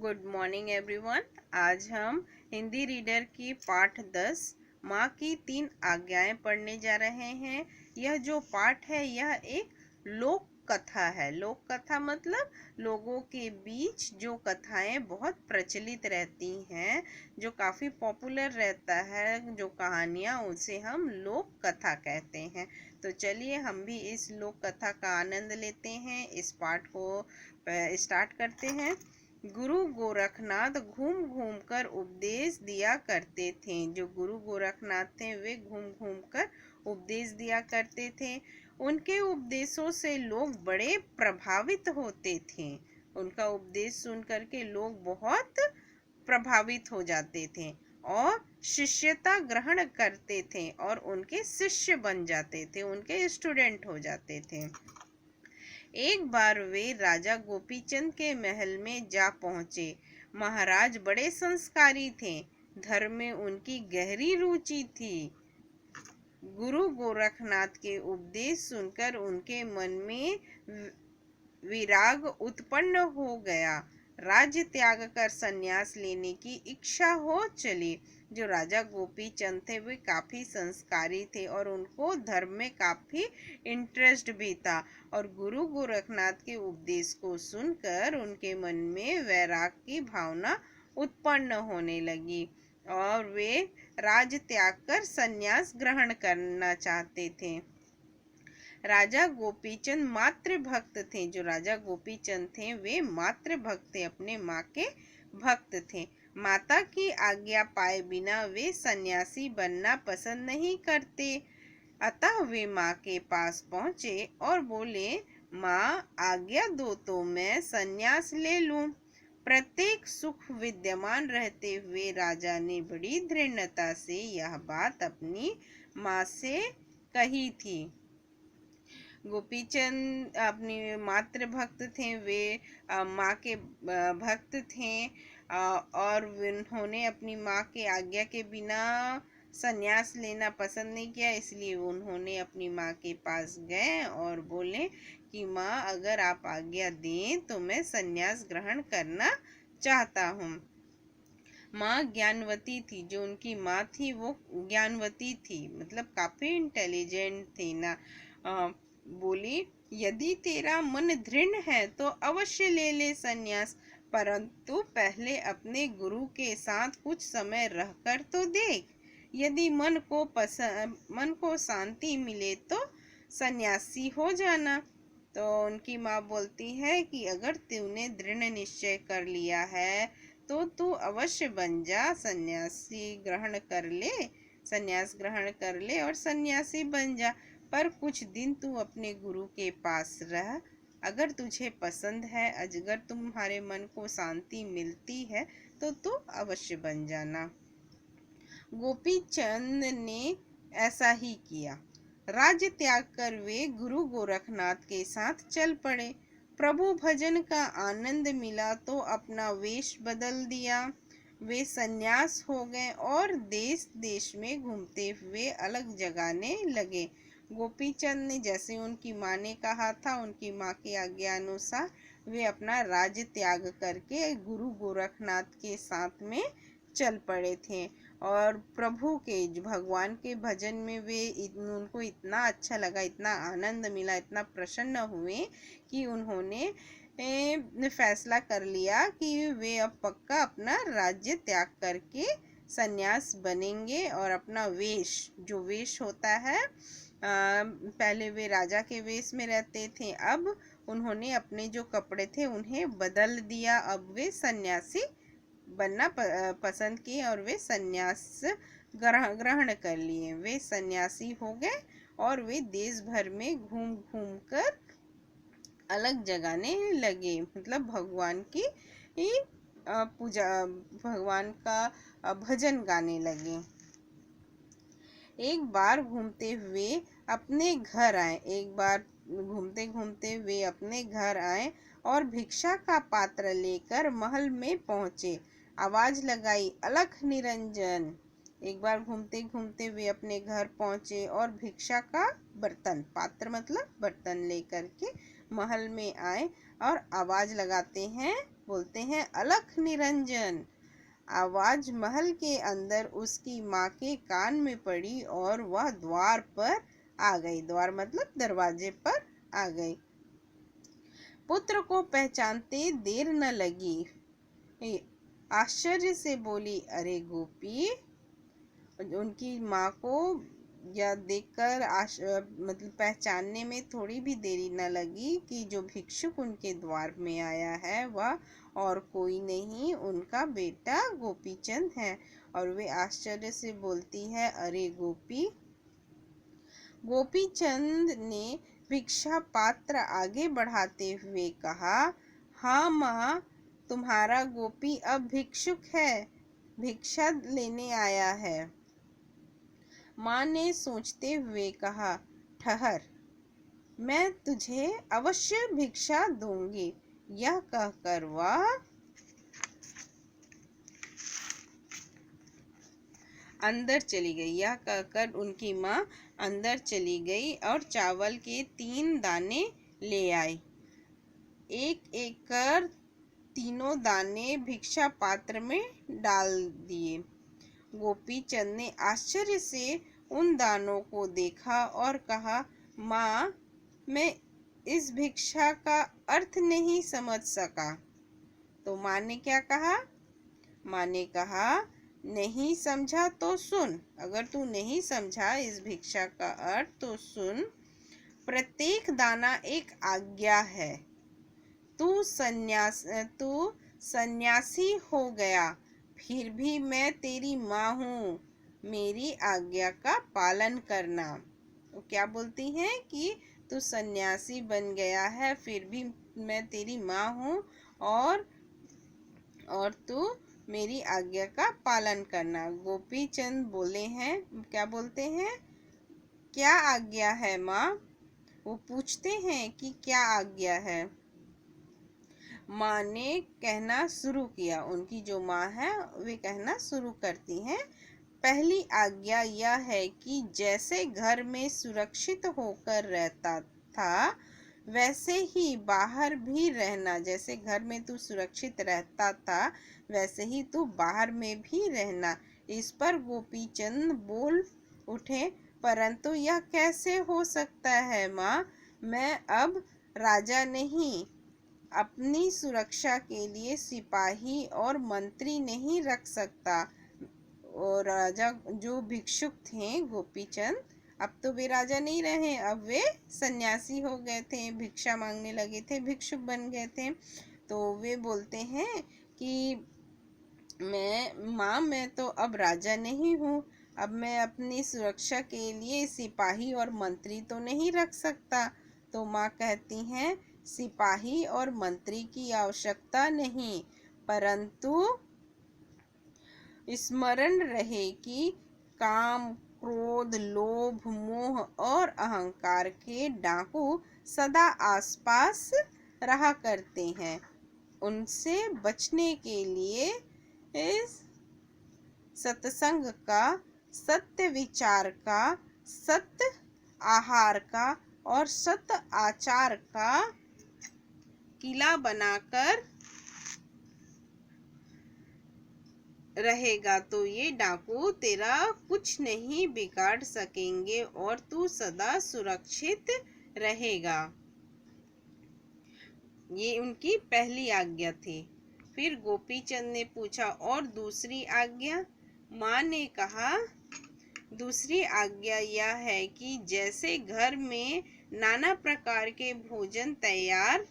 Good morning everyone. आज हम Hindi reader की पाठ 10 माँ की 3 आज्ञाएं पढ़ने जा रहे हैं। यह जो पाठ है यह एक लोक कथा है। लोक कथा मतलब लोगों के बीच जो कथाएं बहुत प्रचलित रहती हैं, जो काफ़ी पॉपुलर रहता है, जो कहानियाँ, उसे हम लोक कथा कहते हैं। तो चलिए हम भी इस लोक कथा का आनंद लेते हैं। इस पाठ को स्टार्ट करते हैं। गुरु गोरखनाथ घूम घूम कर उपदेश दिया करते थे। जो गुरु गोरखनाथ थे वे घूम घूम कर उपदेश दिया करते थे। उनके उपदेशों से लोग बड़े प्रभावित होते थे। उनका उपदेश सुन करके लोग बहुत प्रभावित हो जाते थे और शिष्यता ग्रहण करते थे और उनके शिष्य बन जाते थे, उनके स्टूडेंट हो जाते थे। एक बार वे राजा गोपीचंद के महल में जा पहुंचे। महाराज बड़े संस्कारी थे, धर्म में उनकी गहरी रुचि थी। गुरु गोरखनाथ के उपदेश सुनकर उनके मन में विराग उत्पन्न हो गया। राज्य त्याग कर संन्यास लेने की इच्छा हो चली। जो राजा गोपीचंद थे वे काफ़ी संस्कारी थे और उनको धर्म में काफ़ी इंटरेस्ट भी था। और गुरु गोरखनाथ के उपदेश को सुनकर उनके मन में वैराग की भावना उत्पन्न होने लगी और वे राज त्याग कर संन्यास ग्रहण करना चाहते थे। राजा गोपीचंद मातृ भक्त थे। जो राजा गोपीचंद थे वे मातृ भक्त थे, अपने माँ के भक्त थे। माता की आज्ञा पाए बिना वे सन्यासी बनना पसंद नहीं करते। अतः वे माँ के पास पहुँचे और बोले, माँ आज्ञा दो तो मैं सन्यास ले लूं। प्रत्येक सुख विद्यमान रहते हुए राजा ने बड़ी दृढ़ता से यह बात अपनी माँ से कही थी। गोपीचंद अपनी मातृ भक्त थे, वे माँ के भक्त थे और उन्होंने अपनी माँ के आज्ञा के बिना संन्यास लेना पसंद नहीं किया। इसलिए उन्होंने अपनी माँ के पास गए और बोले कि माँ अगर आप आज्ञा दें तो मैं संन्यास ग्रहण करना चाहता हूँ। माँ ज्ञानवती थी। जो उनकी माँ थी वो ज्ञानवती थी, मतलब काफ़ी इंटेलिजेंट थी ना। बोली, यदि तेरा मन दृढ़ है तो अवश्य ले ले संन्यास, परंतु पहले अपने गुरु के साथ कुछ समय रहकर तो देख। यदि मन को शांति मिले तो सन्यासी हो जाना। तो उनकी माँ बोलती है कि अगर तूने दृढ़ निश्चय कर लिया है तो तू अवश्य बन जा, संन्यास ग्रहण कर ले और सन्यासी बन जा। पर कुछ दिन तू अपने गुरु के पास रह। अगर तुझे पसंद है, अगर तुम्हारे मन को शांति मिलती है तो तू अवश्य बन जाना। गोपीचंद ने ऐसा ही किया। राज्य त्याग कर वे गुरु गोरखनाथ के साथ चल पड़े। प्रभु भजन का आनंद मिला तो अपना वेश बदल दिया। वे सन्यास हो गए और देश देश में घूमते हुए अलग जगाने लगे। गोपीचंद ने जैसे उनकी माँ ने कहा था, उनकी माँ की आज्ञा अनुसार वे अपना राज्य त्याग करके गुरु गोरखनाथ के साथ में चल पड़े थे और प्रभु के भगवान के भजन में उनको इतना अच्छा लगा, इतना आनंद मिला, इतना प्रसन्न हुए कि उन्होंने फैसला कर लिया कि वे अब पक्का अपना राज्य त्याग करके सन्यास बनेंगे और अपना वेश, जो वेश होता है, पहले वे राजा के वेश में रहते थे, अब उन्होंने अपने जो कपड़े थे उन्हें बदल दिया। अब वे सन्यासी बनना पसंद किए और वे सन्यास ग्रहण कर लिए। वे सन्यासी हो गए और वे देश भर में घूम घूम कर अलग जगाने लगे, मतलब भगवान की पूजा, भगवान का भजन गाने लगे। एक बार घूमते हुए अपने घर आए और भिक्षा का पात्र लेकर महल में पहुंचे। आवाज लगाई, अलख निरंजन। एक बार घूमते घूमते वे अपने घर पहुंचे और भिक्षा का बर्तन, पात्र मतलब बर्तन लेकर के महल में आए और आवाज लगाते हैं, बोलते हैं अलख निरंजन। आवाज महल के अंदर उसकी माँ के कान में पड़ी और वह द्वार पर आ गई। द्वार मतलब दरवाजे पर आ गई। पुत्र को पहचानते देर न लगी, आश्चर्य से बोली, अरे गोपी। उनकी माँ को यह देखकर मतलब पहचानने में थोड़ी भी देरी न लगी कि जो भिक्षुक उनके द्वार में आया है वह और कोई नहीं, उनका बेटा गोपीचंद है। और वे आश्चर्य से बोलती है, अरे गोपी। गोपीचंद ने भिक्षा पात्र आगे बढ़ाते हुए कहा, हाँ माँ, तुम्हारा गोपी अब भिक्षुक है, भिक्षा लेने आया है। माँ ने सोचते हुए कहा, ठहर, मैं तुझे अवश्य भिक्षा दूंगी। यह कहकर वह अंदर चली गई। यह कहकर उनकी माँ अंदर चली गई और चावल के 3 दाने ले आई। एक एक कर तीनों दाने भिक्षा पात्र में डाल दिए। गोपीचंद ने आश्चर्य से उन दानों को देखा और कहा, माँ, मैं इस भिक्षा का अर्थ नहीं समझ सका। तो माँ ने क्या कहा? माँ ने कहा, नहीं समझा तो सुन। अगर तू नहीं समझा इस भिक्षा का अर्थ तो सुन। प्रत्येक दाना एक आज्ञा है। तू सन्यासी हो गया, फिर भी मैं तेरी माँ हूँ, मेरी आज्ञा का पालन करना। वो क्या बोलती हैं कि तू सन्यासी बन गया है, फिर भी मैं तेरी माँ हूँ और तू मेरी आज्ञा का पालन करना। गोपीचंद बोले हैं, क्या बोलते हैं? क्या आज्ञा है माँ? वो पूछते हैं कि क्या आज्ञा है। माँ ने कहना शुरू किया। उनकी जो माँ है वे कहना शुरू करती हैं, पहली आज्ञा यह है कि जैसे घर में सुरक्षित होकर रहता था वैसे ही बाहर भी रहना। जैसे घर में तू सुरक्षित रहता था वैसे ही तू बाहर में भी रहना। इस पर गोपीचंद बोल उठे, परंतु यह कैसे हो सकता है माँ? मैं अब राजा नहीं, अपनी सुरक्षा के लिए सिपाही और मंत्री नहीं रख सकता। और राजा जो भिक्षुक थे गोपीचंद, अब तो वे राजा नहीं रहे, अब वे सन्यासी हो गए थे, भिक्षा मांगने लगे थे, भिक्षुक बन गए थे। तो वे बोलते हैं कि मैं तो अब राजा नहीं हूँ, अब मैं अपनी सुरक्षा के लिए सिपाही और मंत्री तो नहीं रख सकता। तो माँ कहती हैं, सिपाही और मंत्री की आवश्यकता नहीं, परंतु स्मरण रहे कि काम, क्रोध, लोभ, मोह और अहंकार के डाकू सदा आसपास रहा करते हैं। उनसे बचने के लिए इस सत्संग का, सत्य विचार का, सत्य आहार का और सत्य आचार का किला बनाकर रहेगा तो ये डाकू तेरा कुछ नहीं बिगाड़ सकेंगे और तू सदा सुरक्षित रहेगा। ये उनकी पहली आज्ञा थी। फिर गोपीचंद ने पूछा, और दूसरी आज्ञा? माँ ने कहा, दूसरी आज्ञा यह है कि जैसे घर में नाना प्रकार के भोजन तैयार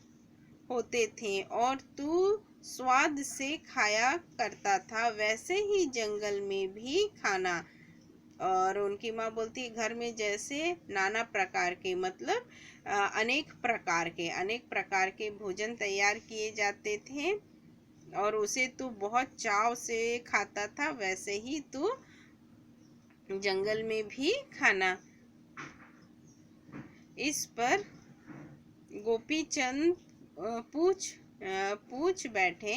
होते थे और तू स्वाद से खाया करता था, वैसे ही जंगल में भी खाना। और उनकी माँ बोलती है, घर में जैसे नाना प्रकार के मतलब अनेक प्रकार के भोजन तैयार किए जाते थे और उसे तू बहुत चाव से खाता था, वैसे ही तू जंगल में भी खाना। इस पर गोपीचंद पूछ बैठे।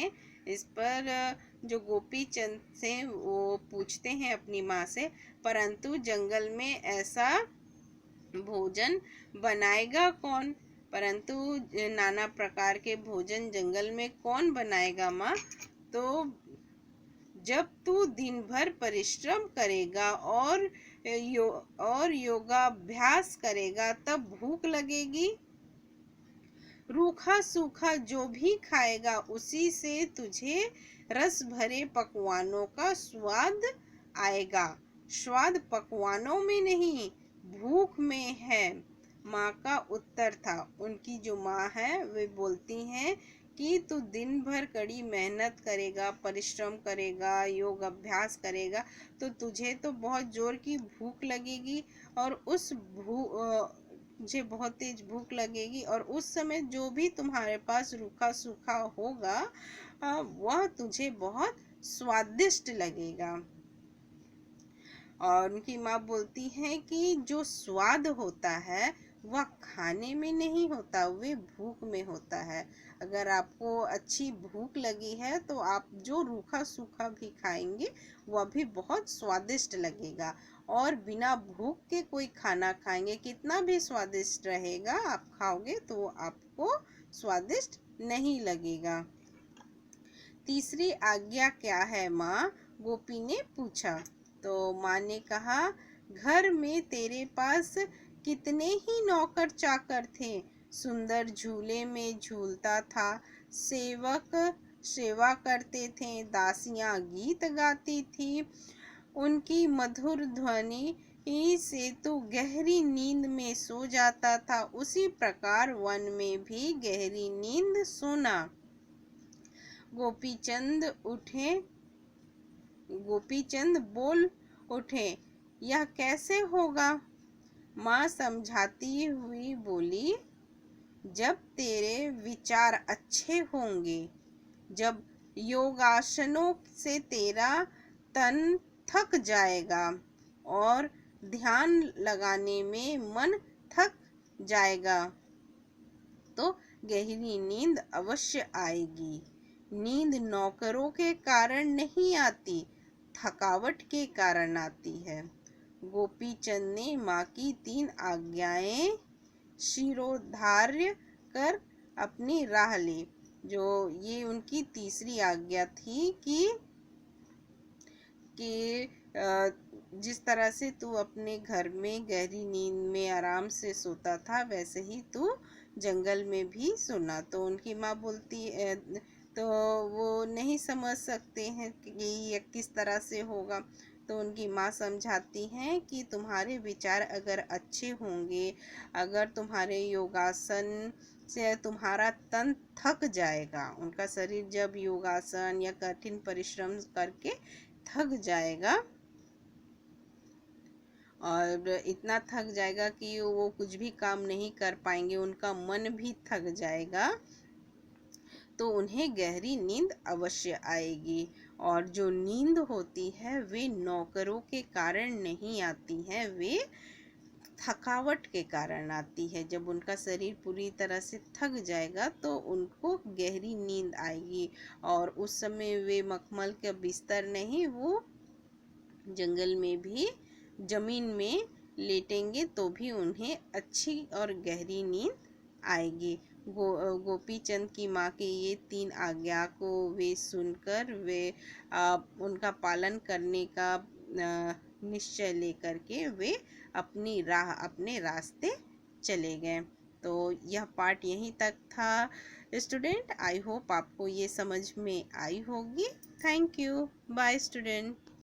इस पर जो गोपीचंद से वो पूछते हैं अपनी माँ से, परंतु जंगल में ऐसा भोजन बनाएगा कौन? परंतु नाना प्रकार के भोजन जंगल में कौन बनाएगा माँ? तो जब तू दिन भर परिश्रम करेगा और योगाभ्यास करेगा तब भूख लगेगी। रूखा सूखा जो भी खाएगा उसी से तुझे रस भरे पकवानों का स्वाद आएगा। स्वाद पकवानों में नहीं, भूख में है, माँ का उत्तर था। उनकी जो माँ है वे बोलती हैं कि तू दिन भर कड़ी मेहनत करेगा, परिश्रम करेगा, योग अभ्यास करेगा तो तुझे तो बहुत जोर की भूख लगेगी और मुझे बहुत तेज भूख लगेगी और उस समय जो भी तुम्हारे पास रूखा सूखा होगा वह तुझे बहुत स्वादिष्ट लगेगा। और उनकी माँ बोलती है कि जो स्वाद होता है वह खाने में नहीं होता, वे भूख में होता है। अगर आपको अच्छी भूख लगी है तो आप जो रूखा सूखा भी खाएंगे वह भी बहुत स्वादिष्ट लगेगा। और बिना भूख के कोई खाना खाएंगे, कितना भी स्वादिष्ट रहेगा, आप खाओगे तो आपको स्वादिष्ट नहीं लगेगा। तीसरी आज्ञा क्या है माँ? गोपी ने पूछा। तो माँ ने कहा, घर में तेरे पास कितने ही नौकर चाकर थे। सुंदर झूले में झूलता था, सेवक सेवा करते थे, दासियां गीत गाती थी। उनकी मधुर ध्वनि से तो गहरी नींद में सो जाता था। उसी प्रकार वन में भी गहरी नींद सोना। गोपीचंद बोल उठे, यह कैसे होगा? माँ समझाती हुई बोली, जब तेरे विचार अच्छे होंगे, जब योगासनों से तेरा तन थक जाएगा और ध्यान लगाने में मन थक जाएगा तो गहरी नींद अवश्य आएगी। नींद नौकरों के कारण नहीं आती, थकावट के कारण आती है। गोपीचंद ने माँ की 3 आज्ञाएं शिरोधार्य कर अपनी राह ली। जो ये उनकी तीसरी आज्ञा थी कि जिस तरह से तू अपने घर में गहरी नींद में आराम से सोता था वैसे ही तू जंगल में भी सोना। तो उनकी माँ बोलती तो वो नहीं समझ सकते हैं कि ये किस तरह से होगा। तो उनकी माँ समझाती हैं कि तुम्हारे विचार अगर अच्छे होंगे, अगर तुम्हारे योगासन से तुम्हारा तन थक जाएगा, उनका शरीर जब योगासन या कठिन परिश्रम करके थक जाएगा और इतना थक जाएगा कि वो कुछ भी काम नहीं कर पाएंगे, उनका मन भी थक जाएगा, तो उन्हें गहरी नींद अवश्य आएगी। और जो नींद होती है वे नौकरों के कारण नहीं आती है, वे थकावट के कारण आती है। जब उनका शरीर पूरी तरह से थक जाएगा तो उनको गहरी नींद आएगी और उस समय वे मखमल का बिस्तर नहीं, वो जंगल में भी जमीन में लेटेंगे तो भी उन्हें अच्छी और गहरी नींद आएगी। गोपीचंद की माँ के ये 3 आज्ञा को वे सुनकर वे उनका पालन करने का निश्चय लेकर के वे अपनी राह, अपने रास्ते चले गए। तो यह पार्ट यहीं तक था स्टूडेंट। आई होप आपको ये समझ में आई होगी। Thank you. Bye student.